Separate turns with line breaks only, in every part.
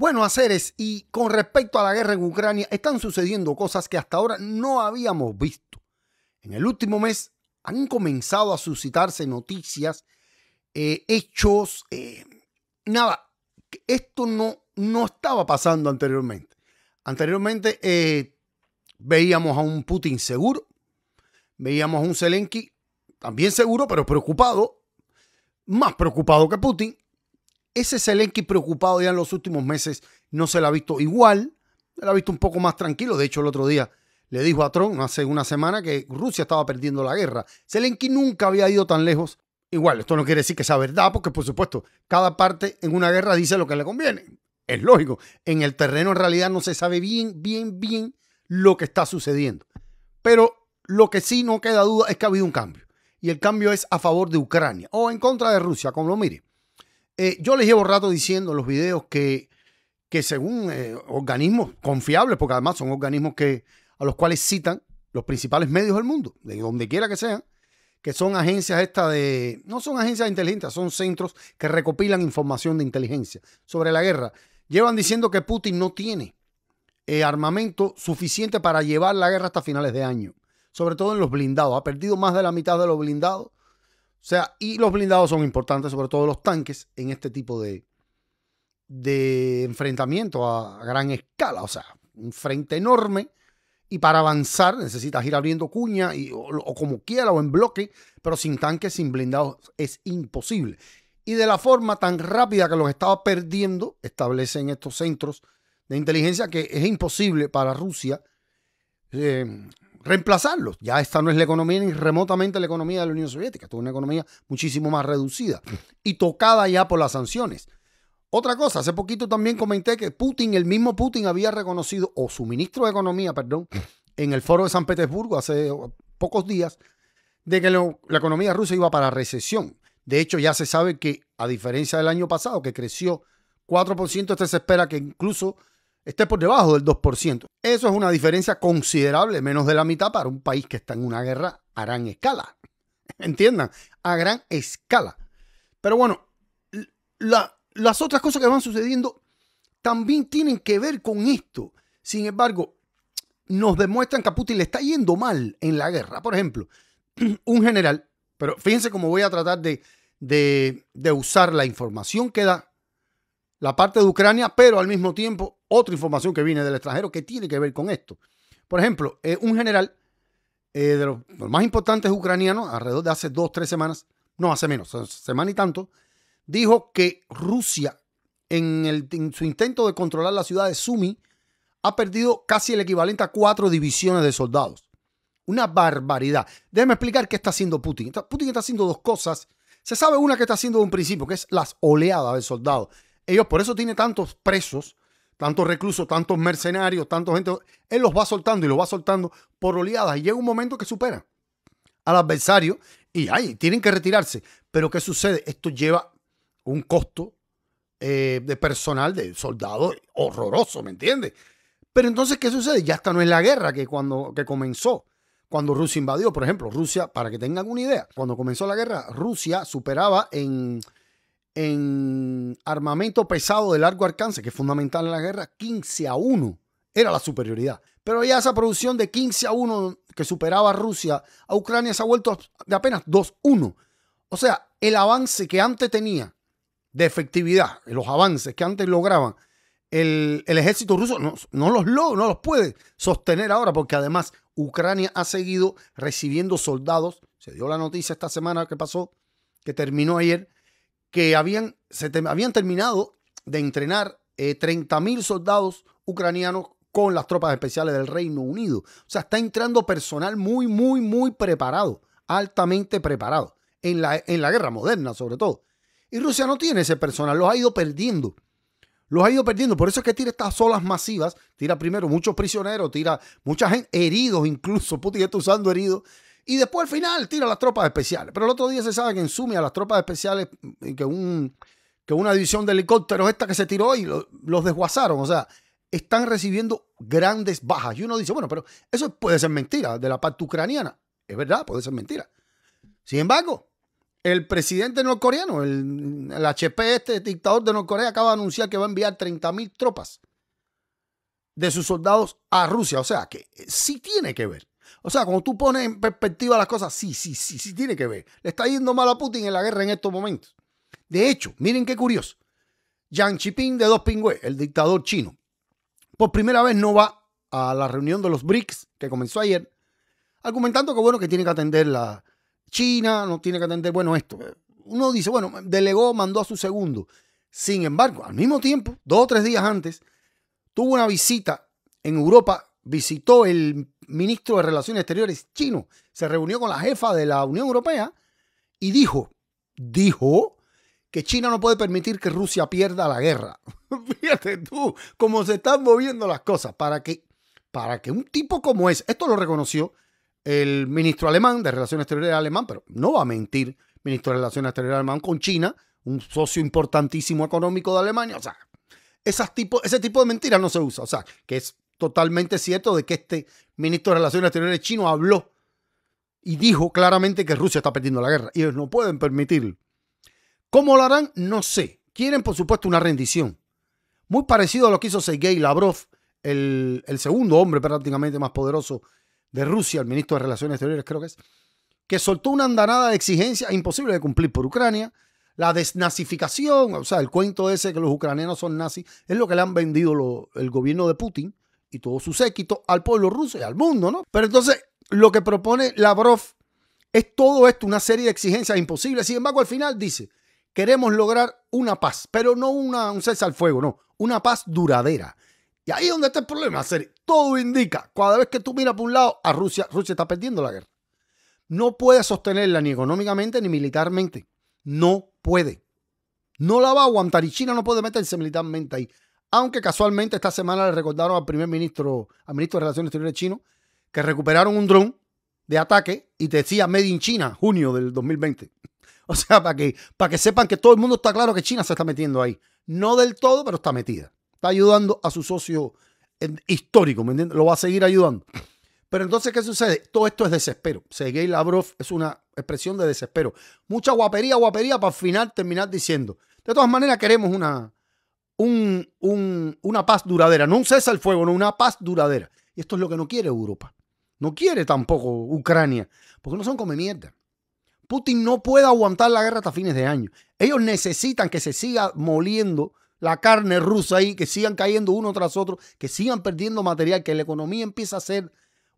Bueno, Aceres, y con respecto a la guerra en Ucrania, están sucediendo cosas que hasta ahora no habíamos visto. En el último mes han comenzado a suscitarse noticias, hechos, nada, esto no estaba pasando anteriormente. Anteriormente veíamos a un Putin seguro, veíamos a un Zelensky también seguro, pero preocupado, más preocupado que Putin. Ese Zelensky preocupado ya en los últimos meses no se la ha visto igual, se la ha visto un poco más tranquilo. De hecho, el otro día le dijo a Trump, hace una semana, que Rusia estaba perdiendo la guerra. Zelensky nunca había ido tan lejos. Igual, esto no quiere decir que sea verdad, porque por supuesto, cada parte en una guerra dice lo que le conviene. Es lógico. En el terreno en realidad no se sabe bien lo que está sucediendo. Pero lo que sí no queda duda es que ha habido un cambio. Y el cambio es a favor de Ucrania o en contra de Rusia, como lo mire. Yo les llevo rato diciendo en los videos que según organismos confiables, porque además son organismos a los cuales citan los principales medios del mundo, de donde quiera que sean, que son agencias no son agencias de inteligencia, son centros que recopilan información de inteligencia sobre la guerra. Llevan diciendo que Putin no tiene armamento suficiente para llevar la guerra hasta finales de año, sobre todo en los blindados. Ha perdido más de la mitad de los blindados. O sea, y los blindados son importantes, sobre todo los tanques, en este tipo de enfrentamiento a gran escala. O sea, un frente enorme, y para avanzar necesitas ir abriendo cuña o como quiera o en bloque, pero sin tanques, sin blindados es imposible. Y de la forma tan rápida que los estaba perdiendo, establecen estos centros de inteligencia que es imposible para Rusia reemplazarlos. Ya esta no es la economía ni remotamente la economía de la Unión Soviética. Esta es una economía muchísimo más reducida y tocada ya por las sanciones. Otra cosa, hace poquito también comenté que el mismo Putin había reconocido, o su ministro de Economía, perdón, en el foro de San Petersburgo hace pocos días, de que la economía rusa iba para recesión. De hecho, ya se sabe que, a diferencia del año pasado, que creció 4%, se espera que incluso esté por debajo del 2%. Eso es una diferencia considerable, menos de la mitad para un país que está en una guerra a gran escala. Entiendan, a gran escala. Pero bueno, las otras cosas que van sucediendo también tienen que ver con esto. Sin embargo, nos demuestran que a Putin le está yendo mal en la guerra. Por ejemplo, un general, pero fíjense cómo voy a tratar de usar la información que da la parte de Ucrania, pero al mismo tiempo otra información que viene del extranjero que tiene que ver con esto. Por ejemplo, un general de los más importantes ucranianos, alrededor de hace 2-3 semanas, no hace menos, semana y tanto, dijo que Rusia, en su intento de controlar la ciudad de Sumy, ha perdido casi el equivalente a 4 divisiones de soldados. Una barbaridad. Déjeme explicar qué está haciendo Putin. Putin está haciendo dos cosas. Se sabe una que está haciendo de un principio, que es las oleadas de soldados. Ellos por eso tiene tantos presos, tantos reclusos, tantos mercenarios, tanta gente. Él los va soltando y los va soltando por oleadas. Y llega un momento que supera al adversario y tienen que retirarse. Pero ¿qué sucede? Esto lleva un costo de personal, de soldados, horroroso, ¿me entiendes? Pero entonces, ¿qué sucede? Ya esta no es la guerra que comenzó, cuando Rusia invadió. Por ejemplo, Rusia, para que tengan una idea, cuando comenzó la guerra, Rusia superaba en armamento pesado de largo alcance, que es fundamental en la guerra, 15-1. Era la superioridad. Pero ya esa producción de 15-1 que superaba Rusia a Ucrania se ha vuelto de apenas 2-1. O sea, el avance que antes tenía de efectividad, los avances que antes lograban el ejército ruso, no los puede sostener ahora, porque además Ucrania ha seguido recibiendo soldados. Se dio la noticia esta semana que pasó, que terminó ayer, que habían terminado de entrenar 30.000 soldados ucranianos con las tropas especiales del Reino Unido. O sea, está entrando personal muy preparado, altamente preparado, en la guerra moderna sobre todo. Y Rusia no tiene ese personal, los ha ido perdiendo. Por eso es que tira estas olas masivas, tira primero muchos prisioneros, tira mucha gente, heridos incluso, Putin está usando heridos, y después al final tira las tropas especiales. Pero el otro día se sabe que en Sumy a las tropas especiales, que una división de helicópteros esta que se tiró y los desguazaron. O sea, están recibiendo grandes bajas. Y uno dice, bueno, pero eso puede ser mentira de la parte ucraniana. Es verdad, puede ser mentira. Sin embargo, el presidente norcoreano, el HP, este dictador de Norcorea, acaba de anunciar que va a enviar 30.000 tropas de sus soldados a Rusia. O sea, que sí tiene que ver. O sea, cuando tú pones en perspectiva las cosas, sí tiene que ver. Le está yendo mal a Putin en la guerra en estos momentos. De hecho, miren qué curioso. Jiang Zemin de Dos Pingües, el dictador chino, por primera vez no va a la reunión de los BRICS que comenzó ayer, argumentando que bueno, que tiene que atender la China, no tiene que atender, bueno, esto. Uno dice, bueno, delegó, mandó a su segundo. Sin embargo, al mismo tiempo, 2 o 3 días antes, tuvo una visita en Europa, visitó el ministro de Relaciones Exteriores chino, se reunió con la jefa de la Unión Europea y dijo que China no puede permitir que Rusia pierda la guerra. Fíjate tú cómo se están moviendo las cosas para que un tipo como ese, esto lo reconoció el ministro alemán de Relaciones Exteriores alemán, pero no va a mentir, ministro de Relaciones Exteriores alemán, con China, un socio importantísimo económico de Alemania. O sea, ese tipo de mentiras no se usa. O sea, que es totalmente cierto de que este ministro de Relaciones Exteriores chino habló y dijo claramente que Rusia está perdiendo la guerra y ellos no pueden permitirlo. ¿Cómo lo harán? No sé. Quieren, por supuesto, una rendición. Muy parecido a lo que hizo Sergei Lavrov, el segundo hombre prácticamente más poderoso de Rusia, el ministro de Relaciones Exteriores creo que soltó una andanada de exigencias imposible de cumplir por Ucrania. La desnazificación, o sea, el cuento ese que los ucranianos son nazis, es lo que le han vendido el gobierno de Putin y todo su séquito al pueblo ruso y al mundo, ¿no? Pero entonces, lo que propone Lavrov es todo esto, una serie de exigencias imposibles. Sin embargo, al final dice, queremos lograr una paz, pero no un cese al fuego, no, una paz duradera. Y ahí es donde está el problema, todo indica, cada vez que tú miras por un lado, a Rusia está perdiendo la guerra. No puede sostenerla ni económicamente ni militarmente. No puede. No la va a aguantar y China no puede meterse militarmente ahí. Aunque casualmente esta semana le recordaron al ministro de Relaciones Exteriores chino que recuperaron un dron de ataque y te decía Made in China, junio del 2020. O sea, para que sepan que todo el mundo está claro que China se está metiendo ahí. No del todo, pero está metida. Está ayudando a su socio histórico, ¿me entiendes? Lo va a seguir ayudando. Pero entonces, ¿qué sucede? Todo esto es desespero. Sergei Lavrov es una expresión de desespero. Mucha guapería para al final terminar diciendo, de todas maneras queremos una paz duradera. No un cese al fuego, no una paz duradera. Y esto es lo que no quiere Europa. No quiere tampoco Ucrania, porque no son come mierda. Putin no puede aguantar la guerra hasta fines de año. Ellos necesitan que se siga moliendo la carne rusa ahí, que sigan cayendo uno tras otro, que sigan perdiendo material, que la economía empiece a ser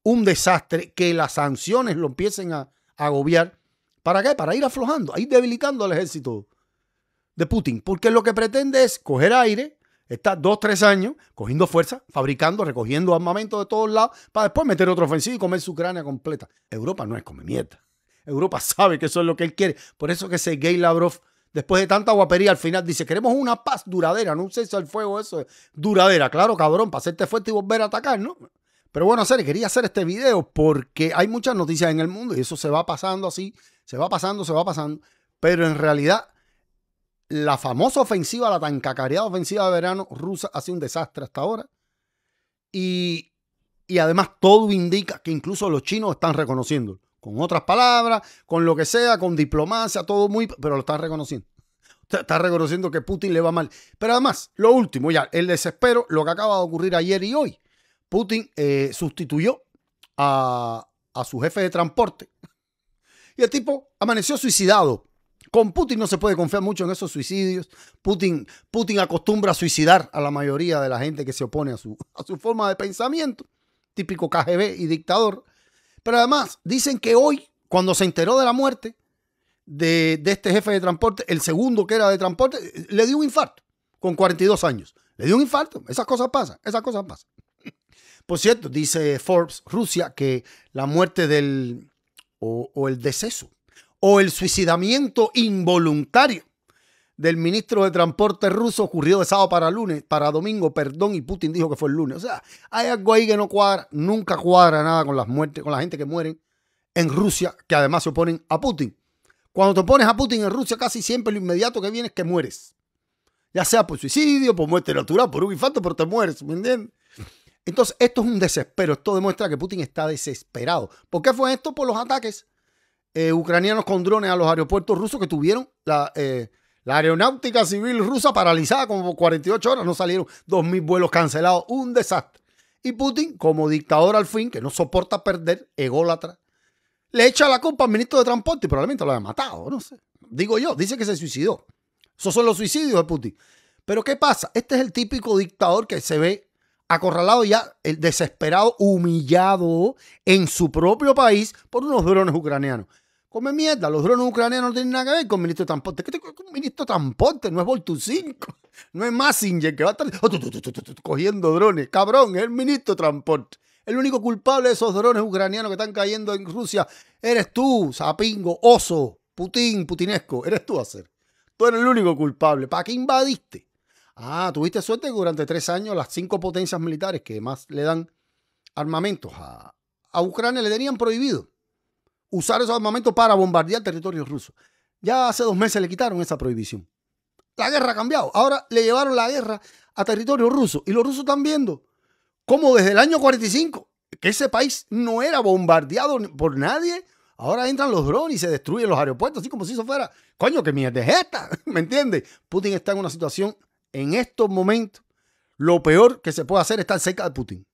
un desastre, que las sanciones lo empiecen a agobiar. ¿Para qué? Para ir aflojando, a ir debilitando al ejército de Putin. Porque lo que pretende es coger aire, estar 2 o 3 años cogiendo fuerza, fabricando, recogiendo armamento de todos lados, para después meter otra ofensiva y comer su Ucrania completa. Europa no es come mierda. Europa sabe que eso es lo que él quiere. Por eso que Sergei Lavrov, después de tanta guapería, al final dice, queremos una paz duradera, no un cese al fuego, eso es duradera. Claro, cabrón, para hacerte fuerte y volver a atacar, ¿no? Pero bueno, quería hacer este video porque hay muchas noticias en el mundo y eso se va pasando así, se va pasando. Pero en realidad, la famosa ofensiva, la tan cacareada ofensiva de verano rusa ha sido un desastre hasta ahora. Y además todo indica que incluso los chinos están reconociendo. Con otras palabras, con lo que sea, con diplomacia, todo pero lo están reconociendo. Está reconociendo que Putin le va mal. Pero además, lo último, ya, el desespero, lo que acaba de ocurrir ayer y hoy. Putin sustituyó a su jefe de transporte. Y el tipo amaneció suicidado. Con Putin no se puede confiar mucho en esos suicidios. Putin acostumbra a suicidar a la mayoría de la gente que se opone a su forma de pensamiento. Típico KGB y dictador. Pero además, dicen que hoy, cuando se enteró de la muerte de este jefe de transporte, el segundo que era de transporte, le dio un infarto con 42 años. Le dio un infarto. Esas cosas pasan. Por cierto, dice Forbes, Rusia, que la muerte o el deceso o el suicidamiento involuntario del ministro de Transporte ruso ocurrió de sábado para domingo, y Putin dijo que fue el lunes. O sea, hay algo ahí que no cuadra, nunca cuadra nada con las muertes, con la gente que muere en Rusia, que además se oponen a Putin. Cuando te opones a Putin en Rusia, casi siempre lo inmediato que viene es que mueres. Ya sea por suicidio, por muerte natural, por un infarto, pero te mueres, ¿me entiendes? Entonces, esto es un desespero. Esto demuestra que Putin está desesperado. ¿Por qué fue esto? Por los ataques ucranianos con drones a los aeropuertos rusos que tuvieron la aeronáutica civil rusa paralizada como 48 horas. No salieron 2.000 vuelos cancelados. Un desastre. Y Putin, como dictador al fin, que no soporta perder, ególatra, le echa la culpa al ministro de Transporte y probablemente lo haya matado. No sé. Digo yo, dice que se suicidó. Esos son los suicidios de Putin. Pero ¿qué pasa? Este es el típico dictador que se ve acorralado ya, el desesperado, humillado en su propio país por unos drones ucranianos. Come mierda, los drones ucranianos no tienen nada que ver con el ministro de Transporte. ¿Qué te con un ministro de Transporte? No es Voltu-5, no es Massinger que va a estar cogiendo drones. Cabrón, es el ministro de Transporte. El único culpable de esos drones ucranianos que están cayendo en Rusia eres tú, sapingo, oso, Putin, putinesco. Eres tú, hacer. Tú eres el único culpable. ¿Para qué invadiste? Ah, tuviste suerte que durante 3 años las 5 potencias militares que más le dan armamentos a Ucrania le tenían prohibido usar esos armamentos para bombardear territorios rusos. Ya hace 2 meses le quitaron esa prohibición. La guerra ha cambiado. Ahora le llevaron la guerra a territorio ruso. Y los rusos están viendo cómo desde el año 45, que ese país no era bombardeado por nadie, ahora entran los drones y se destruyen los aeropuertos, así como si eso fuera, coño, ¿qué mierda es esta? ¿Me entiendes? Putin está en una situación, en estos momentos, lo peor que se puede hacer es estar cerca de Putin.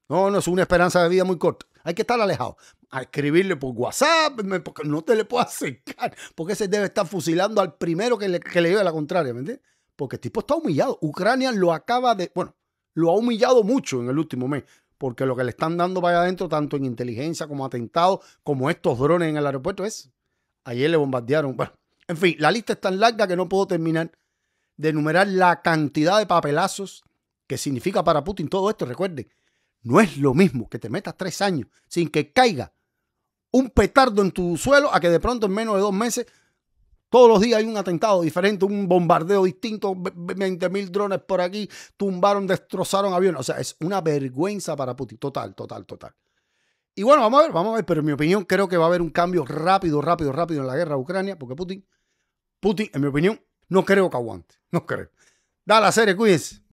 No es una esperanza de vida muy corta. Hay que estar alejado. A escribirle por WhatsApp, porque no te le puedo acercar, porque ese debe estar fusilando al primero que le lleve la contraria, ¿me entiendes? Porque el tipo está humillado. Ucrania lo ha humillado mucho en el último mes, porque lo que le están dando para adentro, tanto en inteligencia como atentados, como estos drones en el aeropuerto, ayer le bombardearon. Bueno, en fin, la lista es tan larga que no puedo terminar de enumerar la cantidad de papelazos que significa para Putin todo esto. Recuerde, no es lo mismo que te metas 3 años sin que caiga un petardo en tu suelo a que de pronto en menos de 2 meses todos los días hay un atentado diferente, un bombardeo distinto, 20.000 drones por aquí, tumbaron, destrozaron aviones. O sea, es una vergüenza para Putin. Total. Y bueno, vamos a ver, pero en mi opinión creo que va a haber un cambio rápido en la guerra de Ucrania, porque Putin, en mi opinión, no creo que aguante. No creo. Dale la serie, cuídense.